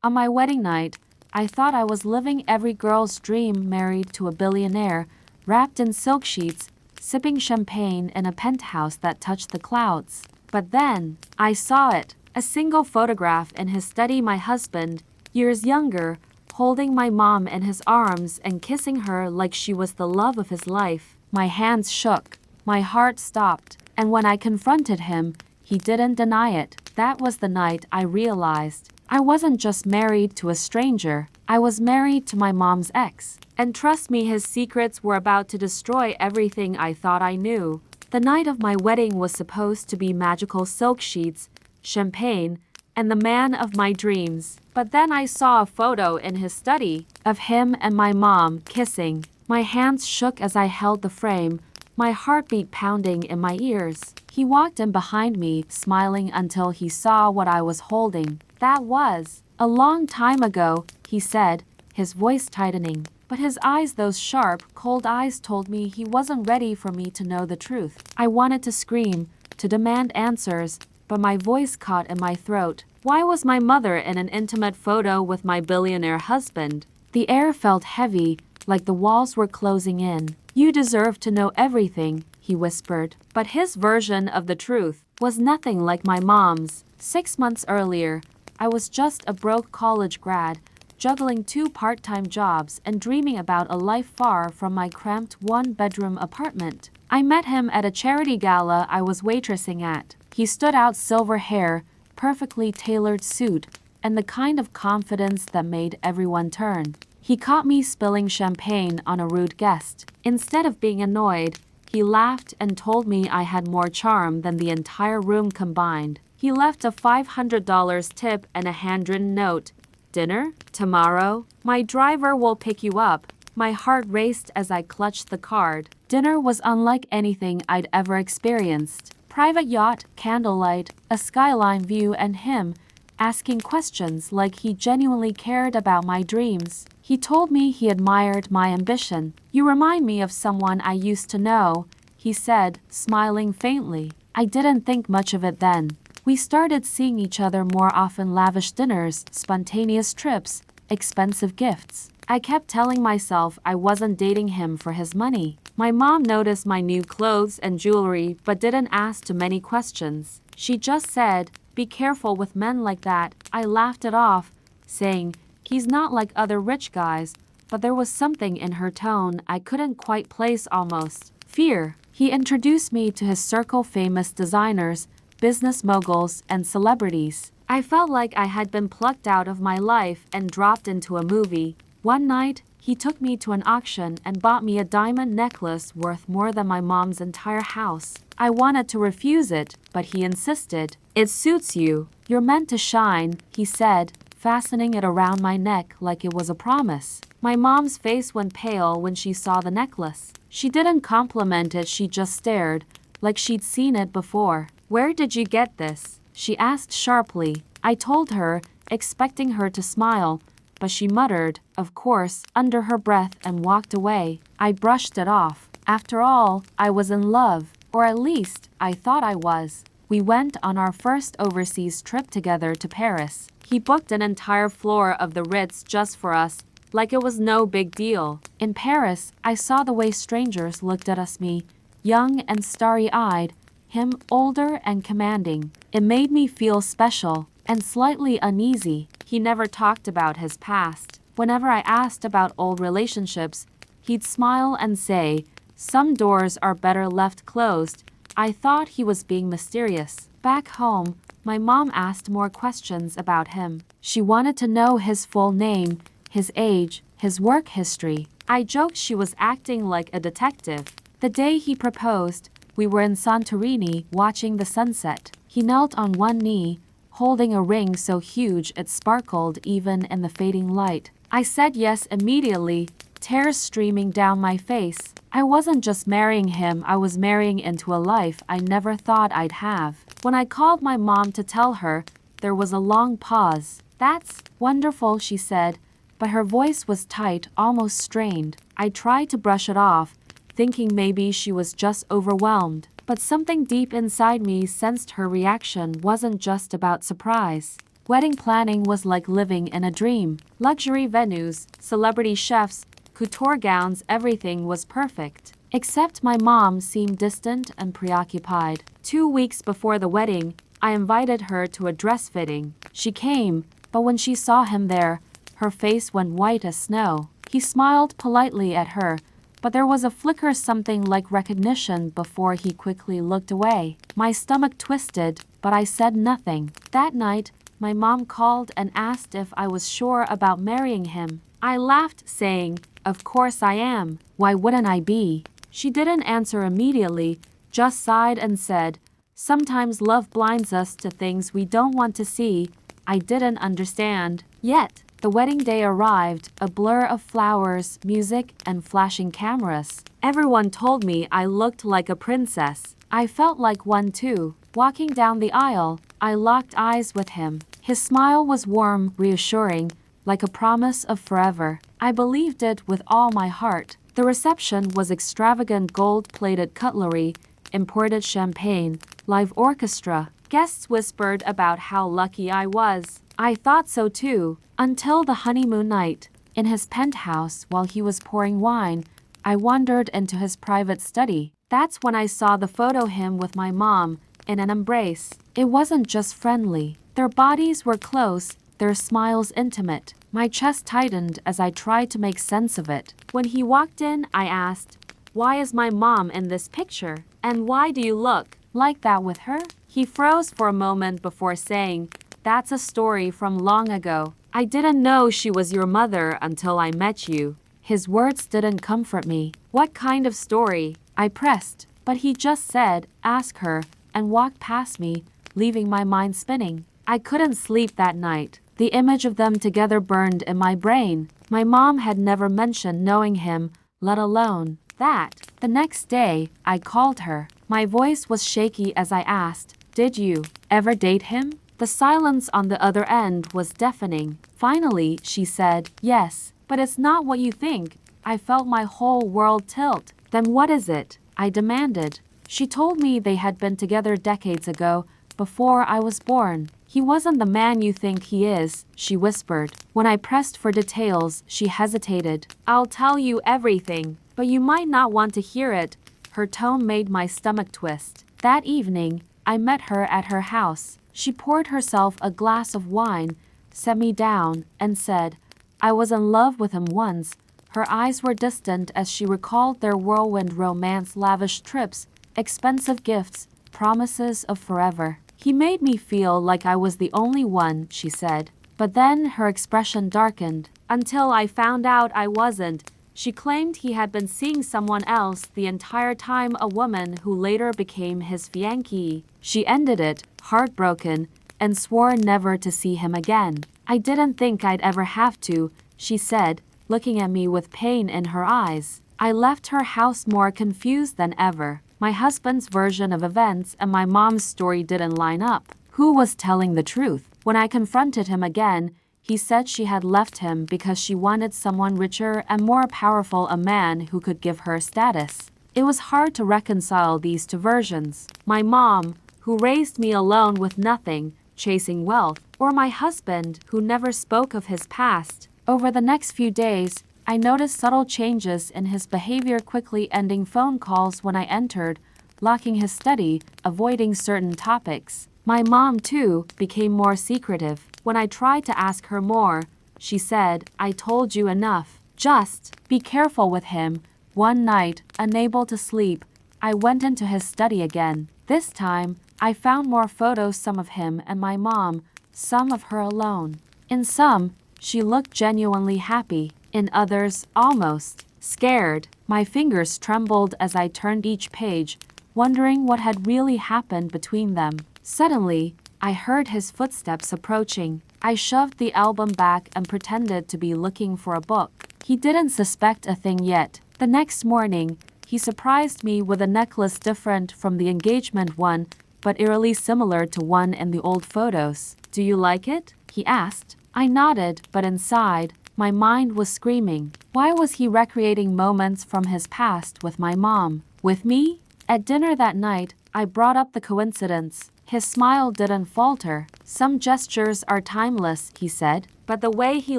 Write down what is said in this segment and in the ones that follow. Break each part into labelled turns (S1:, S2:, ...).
S1: On my wedding night, I thought I was living every girl's dream, married to a billionaire, wrapped in silk sheets, sipping champagne in a penthouse that touched the clouds. But then, I saw it. A single photograph in his study, my husband, years younger, holding my mom in his arms and kissing her like she was the love of his life. My hands shook. My heart stopped. And when I confronted him, he didn't deny it. That was the night I realized I wasn't just married to a stranger. I was married to my mom's ex. And trust me, his secrets were about to destroy everything I thought I knew. The night of my wedding was supposed to be magical silk sheets, champagne, and the man of my dreams. But then I saw a photo in his study of him and my mom kissing. My hands shook as I held the frame, my heartbeat pounding in my ears. He walked in behind me, smiling until he saw what I was holding. That was a long time ago, he said, his voice tightening. But his eyes, those sharp, cold eyes, told me he wasn't ready for me to know the truth. I wanted to scream, to demand answers, but my voice caught in my throat. Why was my mother in an intimate photo with my billionaire husband? The air felt heavy, like the walls were closing in. You deserve to know everything, he whispered. But his version of the truth was nothing like my mom's. 6 months earlier, I was just a broke college grad, juggling 2 part-time jobs and dreaming about a life far from my cramped 1-bedroom apartment. I met him at a charity gala I was waitressing at. He stood out, silver hair, perfectly tailored suit, and the kind of confidence that made everyone turn. He caught me spilling champagne on a rude guest. Instead of being annoyed, he laughed and told me I had more charm than the entire room combined. He left a $500 tip and a handwritten note. Dinner? Tomorrow? My driver will pick you up. My heart raced as I clutched the card. Dinner was unlike anything I'd ever experienced. Private yacht, candlelight, a skyline view, and him asking questions like he genuinely cared about my dreams. He told me he admired my ambition. You remind me of someone I used to know, he said, smiling faintly. I didn't think much of it then. We started seeing each other more often, lavish dinners, spontaneous trips, expensive gifts. I kept telling myself I wasn't dating him for his money. My mom noticed my new clothes and jewelry but didn't ask too many questions. She just said, "Be careful with men like that." I laughed it off, saying, "He's not like other rich guys," but there was something in her tone I couldn't quite place, almost fear. He introduced me to his circle, famous designers, business moguls, and celebrities. I felt like I had been plucked out of my life and dropped into a movie. One night, he took me to an auction and bought me a diamond necklace worth more than my mom's entire house. I wanted to refuse it, but he insisted. "It suits you. You're meant to shine," he said, fastening it around my neck like it was a promise. My mom's face went pale when she saw the necklace. She didn't compliment it, she just stared, like she'd seen it before. "Where did you get this?" she asked sharply. I told her, expecting her to smile, but she muttered, "Of course," under her breath and walked away. I brushed it off. After all, I was in love, or at least, I thought I was. We went on our first overseas trip together to Paris. He booked an entire floor of the Ritz just for us, like it was no big deal. In Paris, I saw the way strangers looked at us, me, young and starry-eyed, him older and commanding. It made me feel special and slightly uneasy. He never talked about his past. Whenever I asked about old relationships, he'd smile and say, "Some doors are better left closed." I thought he was being mysterious. Back home, my mom asked more questions about him. She wanted to know his full name, his age, his work history. I joked she was acting like a detective. The day he proposed, we were in Santorini watching the sunset. He knelt on one knee, holding a ring so huge it sparkled even in the fading light. I said yes immediately, tears streaming down my face. I wasn't just marrying him, I was marrying into a life I never thought I'd have. When I called my mom to tell her, there was a long pause. "That's wonderful," she said, but her voice was tight, almost strained. I tried to brush it off, thinking maybe she was just overwhelmed. But something deep inside me sensed her reaction wasn't just about surprise. Wedding planning was like living in a dream. Luxury venues, celebrity chefs, couture gowns, everything was perfect. Except my mom seemed distant and preoccupied. 2 weeks before the wedding, I invited her to a dress fitting. She came, but when she saw him there, her face went white as snow. He smiled politely at her, but there was a flicker, something like recognition, before he quickly looked away. My stomach twisted, but I said nothing. That night, my mom called and asked if I was sure about marrying him. I laughed, saying, "Of course I am. Why wouldn't I be?" She didn't answer immediately, just sighed and said, "Sometimes love blinds us to things we don't want to see." I didn't understand. Yet, the wedding day arrived, a blur of flowers, music, and flashing cameras. Everyone told me I looked like a princess. I felt like one too. Walking down the aisle, I locked eyes with him. His smile was warm, reassuring, like a promise of forever. I believed it with all my heart. The reception was extravagant, gold-plated cutlery, imported champagne, live orchestra. Guests whispered about how lucky I was. I thought so too, until the honeymoon night. In his penthouse, while he was pouring wine, I wandered into his private study. That's when I saw the photo him with my mom, in an embrace. It wasn't just friendly. Their bodies were close, their smiles intimate. My chest tightened as I tried to make sense of it. When he walked in, I asked, "Why is my mom in this picture? And why do you look like that with her?" He froze for a moment before saying, "That's a story from long ago. I didn't know she was your mother until I met you." His words didn't comfort me. "What kind of story?" I pressed, but he just said, "Ask her," and walked past me, leaving my mind spinning. I couldn't sleep that night. The image of them together burned in my brain. My mom had never mentioned knowing him, let alone that. The next day, I called her. My voice was shaky as I asked, "Did you ever date him?" The silence on the other end was deafening. Finally, she said, "Yes, but it's not what you think." I felt my whole world tilt. "Then what is it?" I demanded. She told me they had been together decades ago, before I was born. "He wasn't the man you think he is," she whispered. When I pressed for details, she hesitated. "I'll tell you everything, but you might not want to hear it." Her tone made my stomach twist. That evening, I met her at her house. She poured herself a glass of wine, set me down, and said, "I was in love with him once." Her eyes were distant as she recalled their whirlwind romance, lavish trips, expensive gifts, promises of forever. "He made me feel like I was the only one," she said. But then her expression darkened. "Until I found out I wasn't." She claimed he had been seeing someone else the entire time, a woman who later became his fiancée. She ended it, heartbroken, and swore never to see him again. "I didn't think I'd ever have to," she said, looking at me with pain in her eyes. I left her house more confused than ever. My husband's version of events and my mom's story didn't line up. Who was telling the truth? When I confronted him again, he said she had left him because she wanted someone richer and more powerful, a man who could give her status. It was hard to reconcile these two versions. My mom, who raised me alone with nothing, chasing wealth, or my husband, who never spoke of his past. Over the next few days, I noticed subtle changes in his behavior, quickly ending phone calls when I entered, locking his study, avoiding certain topics. My mom, too, became more secretive. When I tried to ask her more, she said, "I told you enough. Just be careful with him." One night, unable to sleep, I went into his study again. This time, I found more photos, some of him and my mom, some of her alone. In some, she looked genuinely happy. In others, almost scared. My fingers trembled as I turned each page, wondering what had really happened between them. Suddenly, I heard his footsteps approaching. I shoved the album back and pretended to be looking for a book. He didn't suspect a thing yet. The next morning, he surprised me with a necklace different from the engagement one, but eerily similar to one in the old photos. "Do you like it?" he asked. I nodded, but inside, my mind was screaming. Why was he recreating moments from his past with my mom? With me? At dinner that night, I brought up the coincidence. His smile didn't falter. "Some gestures are timeless," he said, but the way he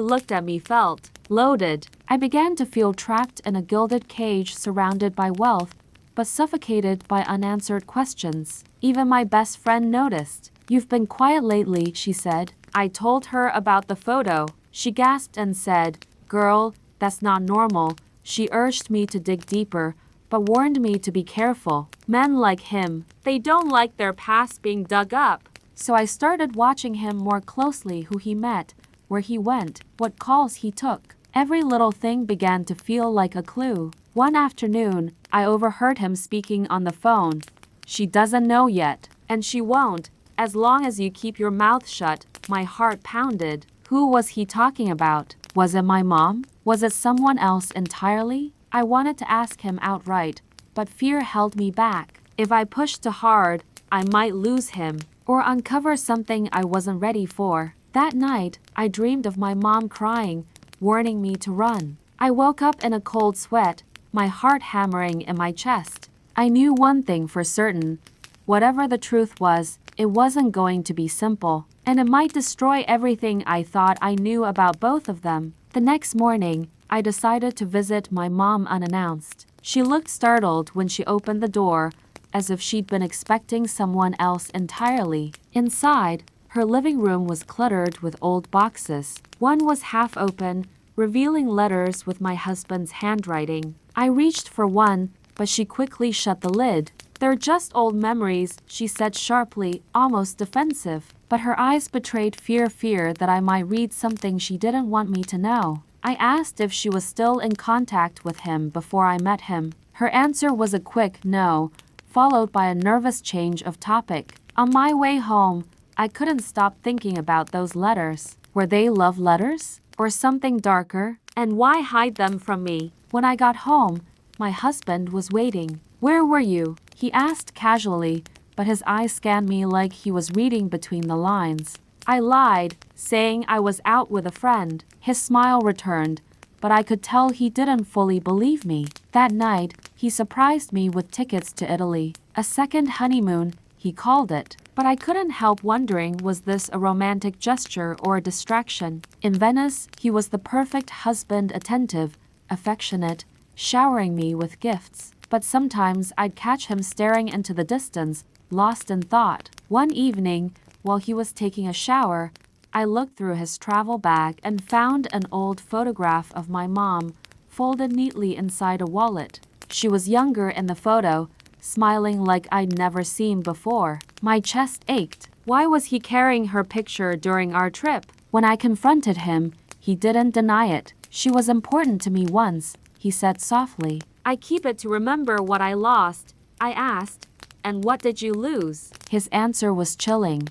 S1: looked at me felt loaded. I began to feel trapped in a gilded cage surrounded by wealth, but suffocated by unanswered questions. Even my best friend noticed. "You've been quiet lately," she said. I told her about the photo. She gasped and said, "Girl, that's not normal." She urged me to dig deeper, but warned me to be careful. Men like him, they don't like their past being dug up. So I started watching him more closely, who he met, where he went, what calls he took. Every little thing began to feel like a clue. One afternoon, I overheard him speaking on the phone. "She doesn't know yet, and she won't, as long as you keep your mouth shut." My heart pounded. Who was he talking about? Was it my mom? Was it someone else entirely? I wanted to ask him outright, but fear held me back. If I pushed too hard, I might lose him, or uncover something I wasn't ready for. That night, I dreamed of my mom crying, warning me to run. I woke up in a cold sweat, my heart hammering in my chest. I knew one thing for certain. Whatever the truth was, it wasn't going to be simple, and it might destroy everything I thought I knew about both of them. The next morning, I decided to visit my mom unannounced. She looked startled when she opened the door, as if she'd been expecting someone else entirely. Inside, her living room was cluttered with old boxes. One was half open, revealing letters with my husband's handwriting. I reached for one, but she quickly shut the lid. "They're just old memories," she said sharply, almost defensive. But her eyes betrayed fear that I might read something she didn't want me to know. I asked if she was still in contact with him before I met him. Her answer was a quick no, followed by a nervous change of topic. On my way home, I couldn't stop thinking about those letters. Were they love letters? Or something darker? And why hide them from me? When I got home, my husband was waiting. "Where were you?" he asked casually, but his eyes scanned me like he was reading between the lines. I lied, saying I was out with a friend. His smile returned, but I could tell he didn't fully believe me. That night, he surprised me with tickets to Italy. A second honeymoon, he called it. But I couldn't help wondering, was this a romantic gesture or a distraction? In Venice, he was the perfect husband, attentive, affectionate, showering me with gifts. But sometimes I'd catch him staring into the distance, lost in thought. One evening, while he was taking a shower, I looked through his travel bag and found an old photograph of my mom, folded neatly inside a wallet. She was younger in the photo, smiling like I'd never seen before. My chest ached. Why was he carrying her picture during our trip? When I confronted him, he didn't deny it. "She was important to me once," he said softly. "I keep it to remember what I lost." I asked, "And what did you lose?" His answer was chilling.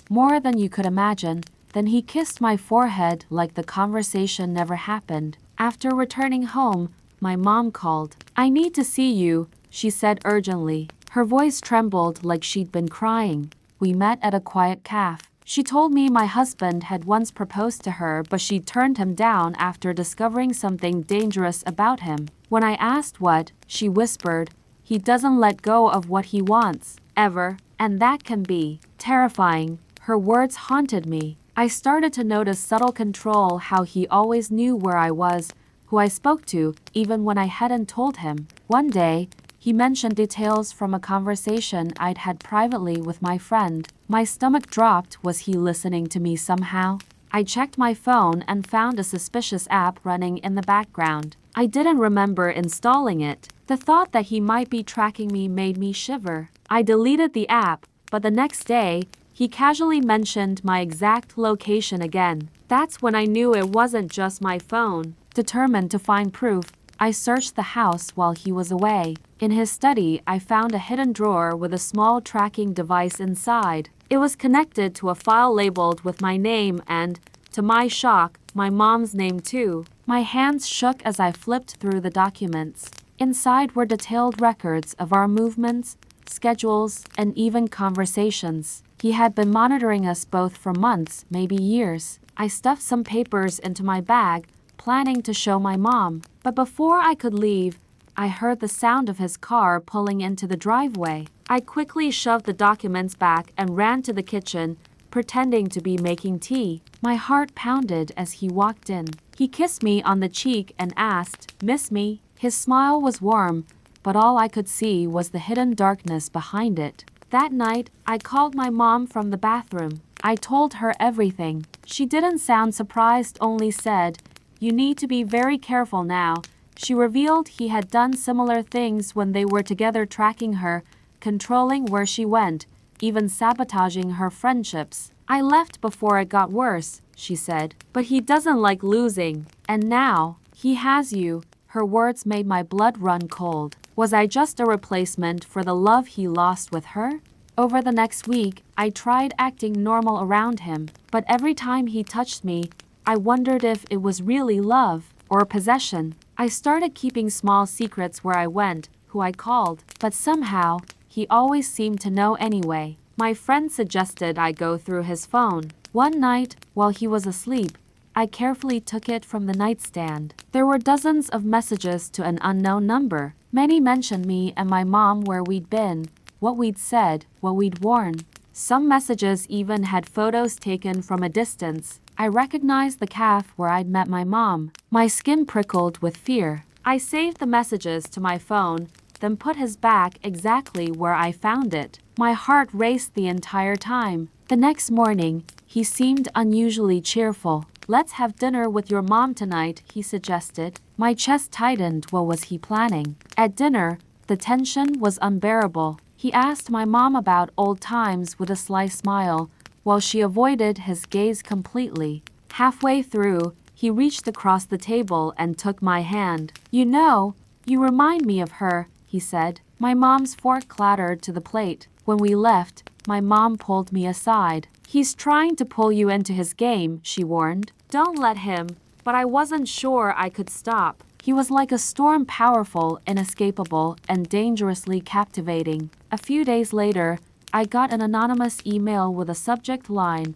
S1: "More than you could imagine." Then he kissed my forehead like the conversation never happened. After returning home, my mom called. "I need to see you," she said urgently. Her voice trembled like she'd been crying. We met at a quiet cafe. She told me my husband had once proposed to her, but she turned him down after discovering something dangerous about him. When I asked what, she whispered, "He doesn't let go of what he wants, ever, and that can be terrifying." Her words haunted me. I started to notice subtle control, how he always knew where I was, who I spoke to, even when I hadn't told him. One day, he mentioned details from a conversation I'd had privately with my friend. My stomach dropped. Was he listening to me somehow? I checked my phone and found a suspicious app running in the background. I didn't remember installing it. The thought that he might be tracking me made me shiver. I deleted the app, but the next day, he casually mentioned my exact location again. That's when I knew it wasn't just my phone. Determined to find proof, I searched the house while he was away. In his study, I found a hidden drawer with a small tracking device inside. It was connected to a file labeled with my name and, to my shock, my mom's name too. My hands shook as I flipped through the documents. Inside were detailed records of our movements, schedules, and even conversations. He had been monitoring us both for months, maybe years. I stuffed some papers into my bag, planning to show my mom. But before I could leave, I heard the sound of his car pulling into the driveway. I quickly shoved the documents back and ran to the kitchen, pretending to be making tea. My heart pounded as he walked in. He kissed me on the cheek and asked, "Miss me?" His smile was warm, but all I could see was the hidden darkness behind it. That night, I called my mom from the bathroom. I told her everything. She didn't sound surprised, only said, "You need to be very careful now." She revealed he had done similar things when they were together, tracking her, controlling where she went, even sabotaging her friendships. "I left before it got worse," she said, "but he doesn't like losing. And now, he has you." Her words made my blood run cold. Was I just a replacement for the love he lost with her? Over the next week, I tried acting normal around him, but every time he touched me, I wondered if it was really love or possession. I started keeping small secrets: where I went, who I called, but somehow, he always seemed to know anyway. My friend suggested I go through his phone. One night, while he was asleep, I carefully took it from the nightstand. There were dozens of messages to an unknown number. Many mentioned me and my mom, where we'd been, what we'd said, what we'd worn. Some messages even had photos taken from a distance. I recognized the cafe where I'd met my mom. My skin prickled with fear. I saved the messages to my phone, then put his back exactly where I found it. My heart raced the entire time. The next morning, he seemed unusually cheerful. "Let's have dinner with your mom tonight," he suggested. My chest tightened. What was he planning? At dinner, the tension was unbearable. He asked my mom about old times with a sly smile, while she avoided his gaze completely. Halfway through, he reached across the table and took my hand. "You know, you remind me of her," he said. My mom's fork clattered to the plate. When we left, my mom pulled me aside. "He's trying to pull you into his game," she warned. "Don't let him." But I wasn't sure I could stop. He was like a storm, powerful, inescapable, and dangerously captivating. A few days later, I got an anonymous email with a subject line,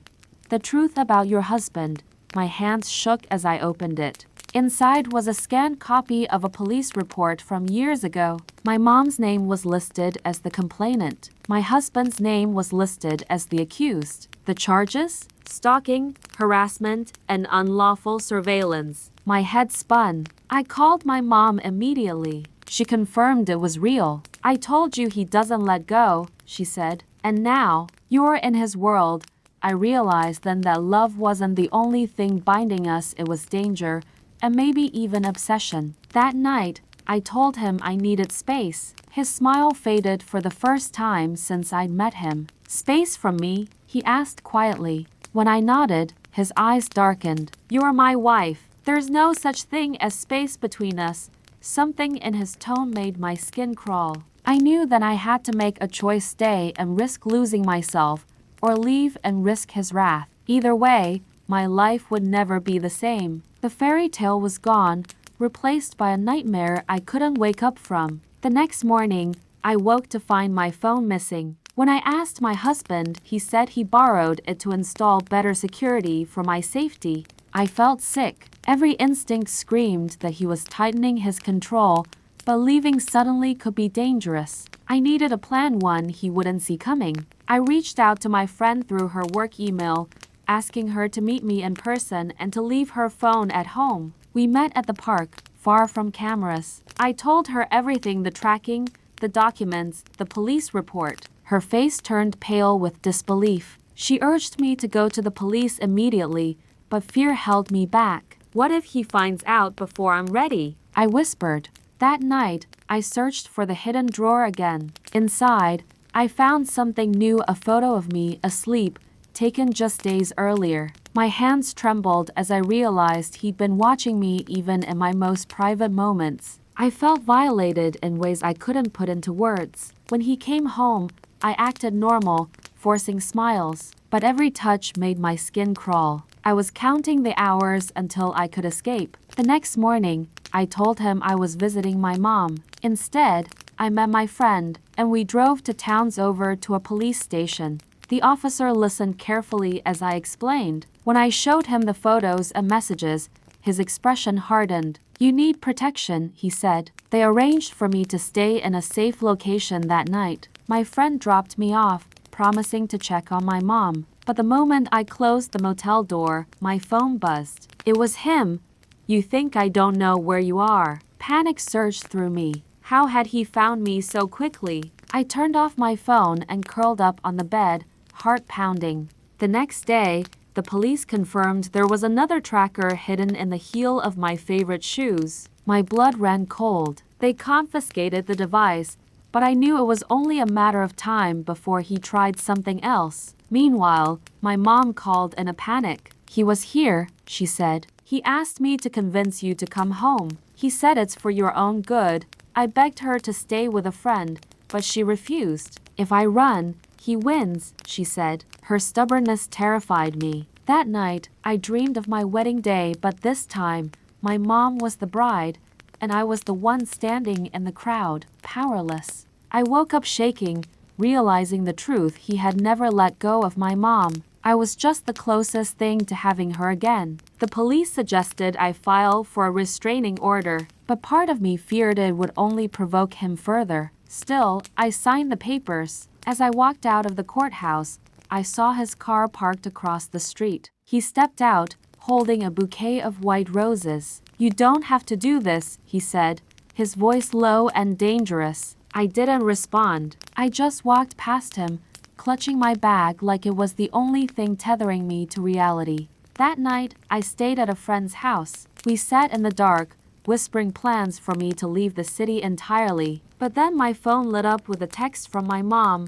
S1: "The truth about your husband." My hands shook as I opened it. Inside was a scanned copy of a police report from years ago. My mom's name was listed as the complainant. My husband's name was listed as the accused. The charges? Stalking, harassment, and unlawful surveillance. My head spun. I called my mom immediately. She confirmed it was real. "I told you he doesn't let go," she said. "And now, you're in his world." I realized then that love wasn't the only thing binding us. It was danger, and maybe even obsession. That night, I told him I needed space. His smile faded for the first time since I'd met him. "Space from me?" he asked quietly. When I nodded, his eyes darkened. "You're my wife. There's no such thing as space between us." Something in his tone made my skin crawl. I knew that I had to make a choice: stay and risk losing myself, or leave and risk his wrath. Either way, my life would never be the same. The fairy tale was gone, replaced by a nightmare I couldn't wake up from. The next morning, I woke to find my phone missing. When I asked my husband, he said he borrowed it to install better security for my safety. I felt sick. Every instinct screamed that he was tightening his control, but leaving suddenly could be dangerous. I needed a plan, one he wouldn't see coming. I reached out to my friend through her work email, asking her to meet me in person and to leave her phone at home. We met at the park, far from cameras. I told her everything: the tracking, the documents, the police report. Her face turned pale with disbelief. She urged me to go to the police immediately, but fear held me back. "What if he finds out before I'm ready?" I whispered. That night, I searched for the hidden drawer again. Inside, I found something new: a photo of me asleep, taken just days earlier. My hands trembled as I realized he'd been watching me even in my most private moments. I felt violated in ways I couldn't put into words. When he came home, I acted normal, forcing smiles, but every touch made my skin crawl. I was counting the hours until I could escape. The next morning, I told him I was visiting my mom. Instead, I met my friend, and we drove to towns over to a police station. The officer listened carefully as I explained. When I showed him the photos and messages, his expression hardened. "You need protection," he said. They arranged for me to stay in a safe location that night. My friend dropped me off, promising to check on my mom. But the moment I closed the motel door, my phone buzzed. It was him. "You think I don't know where you are?" Panic surged through me. How had he found me so quickly? I turned off my phone and curled up on the bed, heart pounding. The next day, the police confirmed there was another tracker hidden in the heel of my favorite shoes. My blood ran cold. They confiscated the device, but I knew it was only a matter of time before he tried something else. Meanwhile, my mom called in a panic. "He was here," she said. "He asked me to convince you to come home. He said it's for your own good." I begged her to stay with a friend, but she refused. "If I run, he wins," she said. Her stubbornness terrified me. That night, I dreamed of my wedding day, but this time, my mom was the bride, and I was the one standing in the crowd, powerless. I woke up shaking, realizing the truth. He had never let go of my mom. I was just the closest thing to having her again. The police suggested I file for a restraining order, but part of me feared it would only provoke him further. Still, I signed the papers. As I walked out of the courthouse, I saw his car parked across the street. He stepped out, holding a bouquet of white roses. "You don't have to do this," he said, his voice low and dangerous. I didn't respond. I just walked past him, clutching my bag like it was the only thing tethering me to reality. That night, I stayed at a friend's house. We sat in the dark, whispering plans for me to leave the city entirely. But then my phone lit up with a text from my mom.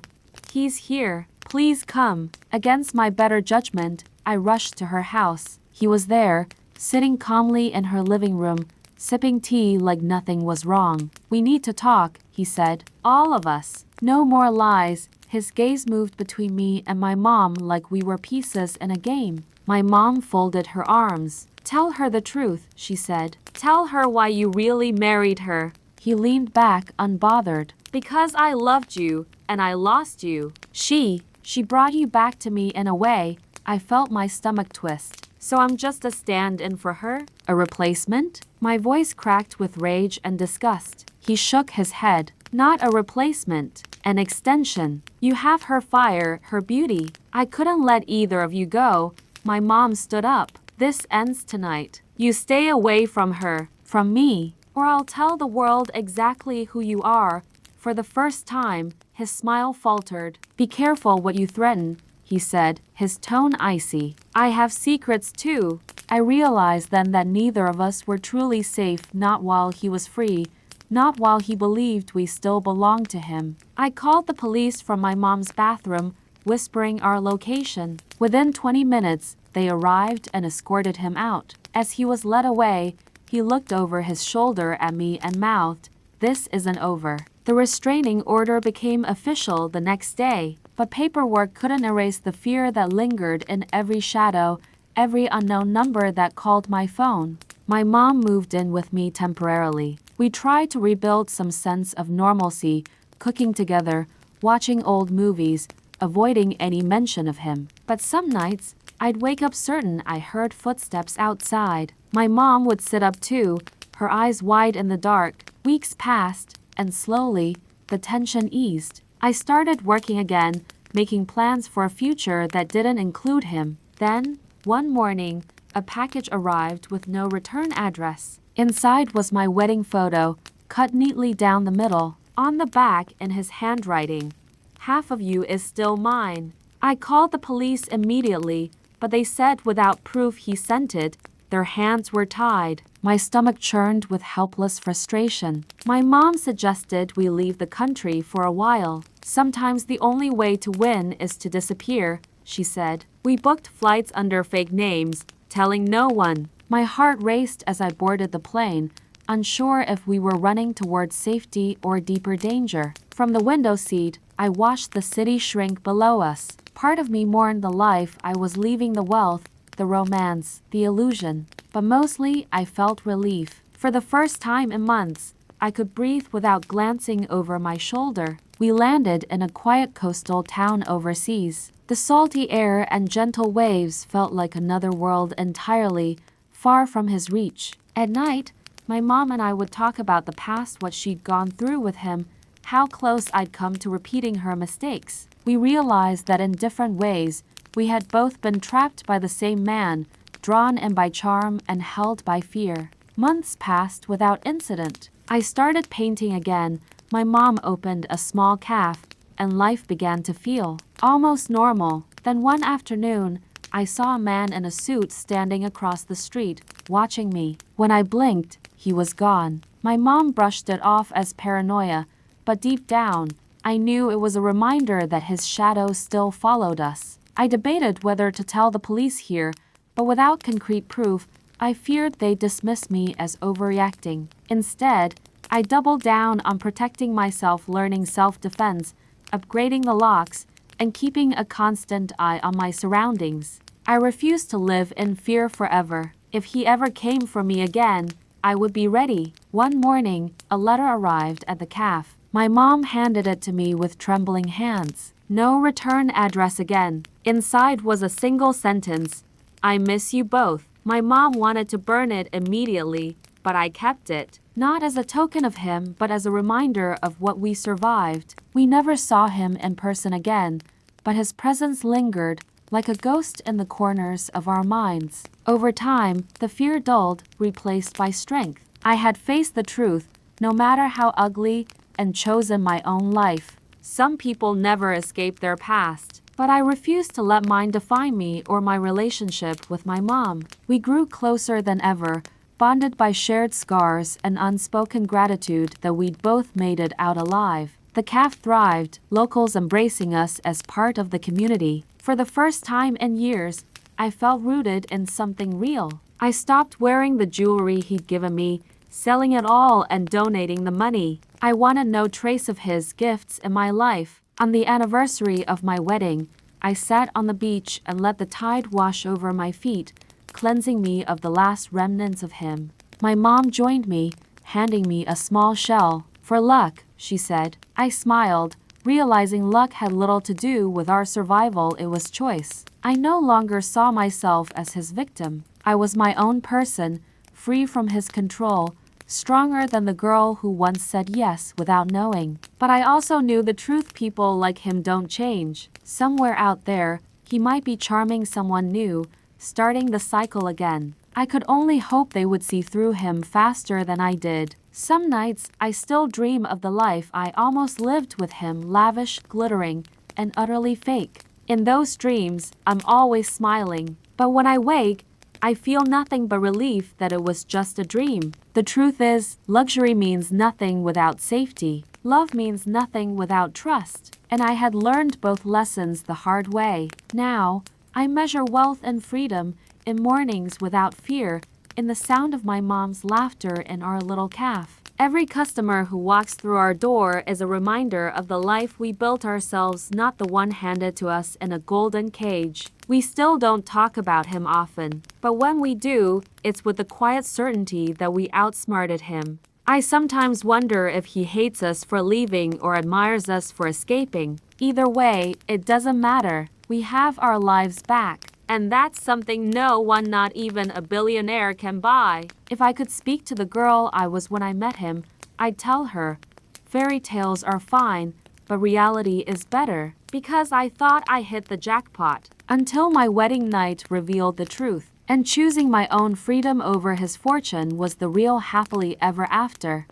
S1: "He's here. Please come." Against my better judgment, I rushed to her house. He was there, sitting calmly in her living room, sipping tea like nothing was wrong. "We need to talk," he said. "All of us. No more lies." His gaze moved between me and my mom like we were pieces in a game. My mom folded her arms. "Tell her the truth," she said. "Tell her why you really married her." He leaned back, unbothered. "Because I loved you, and I lost you. She brought you back to me in a way." I felt my stomach twist. "So I'm just a stand-in for her? A replacement?" My voice cracked with rage and disgust. He shook his head. "Not a replacement. An extension. You have her fire, her beauty. I couldn't let either of you go." My mom stood up. "This ends tonight. You stay away from her, from me, or I'll tell the world exactly who you are." For the first time, his smile faltered. "Be careful what you threaten," he said, his tone icy. "I have secrets too." I realized then that neither of us were truly safe, not while he was free, not while he believed we still belonged to him. I called the police from my mom's bathroom, whispering our location. Within 20 minutes, they arrived and escorted him out. As he was led away, he looked over his shoulder at me and mouthed, "This isn't over." The restraining order became official the next day, but paperwork couldn't erase the fear that lingered in every shadow, every unknown number that called my phone. My mom moved in with me temporarily. We tried to rebuild some sense of normalcy, cooking together, watching old movies, avoiding any mention of him. But some nights, I'd wake up certain I heard footsteps outside. My mom would sit up too, her eyes wide in the dark. Weeks passed, and slowly, the tension eased. I started working again, making plans for a future that didn't include him. Then, one morning, a package arrived with no return address. Inside was my wedding photo, cut neatly down the middle. On the back, in his handwriting, "Half of you is still mine." I called the police immediately, but they said without proof he sent it, their hands were tied. My stomach churned with helpless frustration. My mom suggested we leave the country for a while. "Sometimes the only way to win is to disappear," she said. We booked flights under fake names, telling no one. My heart raced as I boarded the plane, unsure if we were running towards safety or deeper danger. From the window seat, I watched the city shrink below us. Part of me mourned the life I was leaving, the wealth, the romance, the illusion. But mostly, I felt relief. For the first time in months, I could breathe without glancing over my shoulder. We landed in a quiet coastal town overseas. The salty air and gentle waves felt like another world entirely, far from his reach. At night, my mom and I would talk about the past, what she'd gone through with him, how close I'd come to repeating her mistakes. We realized that in different ways, we had both been trapped by the same man, drawn in by charm and held by fear. Months passed without incident. I started painting again, my mom opened a small cafe, and life began to feel almost normal. Then one afternoon, I saw a man in a suit standing across the street, watching me. When I blinked, he was gone. My mom brushed it off as paranoia, but deep down, I knew it was a reminder that his shadow still followed us. I debated whether to tell the police here, but without concrete proof, I feared they'd dismiss me as overreacting. Instead, I doubled down on protecting myself, learning self-defense, upgrading the locks, and keeping a constant eye on my surroundings. I refused to live in fear forever. If he ever came for me again, I would be ready. One morning, a letter arrived at the cafe. My mom handed it to me with trembling hands. No return address again. Inside was a single sentence: "I miss you both." My mom wanted to burn it immediately, but I kept it. Not as a token of him, but as a reminder of what we survived. We never saw him in person again, but his presence lingered, like a ghost in the corners of our minds. Over time, the fear dulled, replaced by strength. I had faced the truth, no matter how ugly, and chosen my own life. Some people never escape their past, but I refused to let mine define me or my relationship with my mom. We grew closer than ever, bonded by shared scars and unspoken gratitude that we'd both made it out alive. The cafe thrived, locals embracing us as part of the community. For the first time in years, I felt rooted in something real. I stopped wearing the jewelry he'd given me, selling it all and donating the money. I wanted no trace of his gifts in my life. On the anniversary of my wedding, I sat on the beach and let the tide wash over my feet, cleansing me of the last remnants of him. My mom joined me, handing me a small shell. "For luck," she said. I smiled, realizing luck had little to do with our survival, it was choice. I no longer saw myself as his victim. I was my own person, free from his control, stronger than the girl who once said yes without knowing. But I also knew the truth: people like him don't change. Somewhere out there, he might be charming someone new, starting the cycle again. I could only hope they would see through him faster than I did. Some nights, I still dream of the life I almost lived with him, lavish, glittering, and utterly fake. In those dreams, I'm always smiling. But when I wake, I feel nothing but relief that it was just a dream. The truth is, luxury means nothing without safety. Love means nothing without trust. And I had learned both lessons the hard way. Now, I measure wealth and freedom in mornings without fear, in the sound of my mom's laughter in our little cafe. Every customer who walks through our door is a reminder of the life we built ourselves, not the one handed to us in a golden cage. We still don't talk about him often, but when we do, it's with the quiet certainty that we outsmarted him. I sometimes wonder if he hates us for leaving or admires us for escaping. Either way, it doesn't matter. We have our lives back. And that's something no one, not even a billionaire, can buy. If I could speak to the girl I was when I met him, I'd tell her, fairy tales are fine, but reality is better. Because I thought I hit the jackpot. Until my wedding night revealed the truth. And choosing my own freedom over his fortune was the real happily ever after.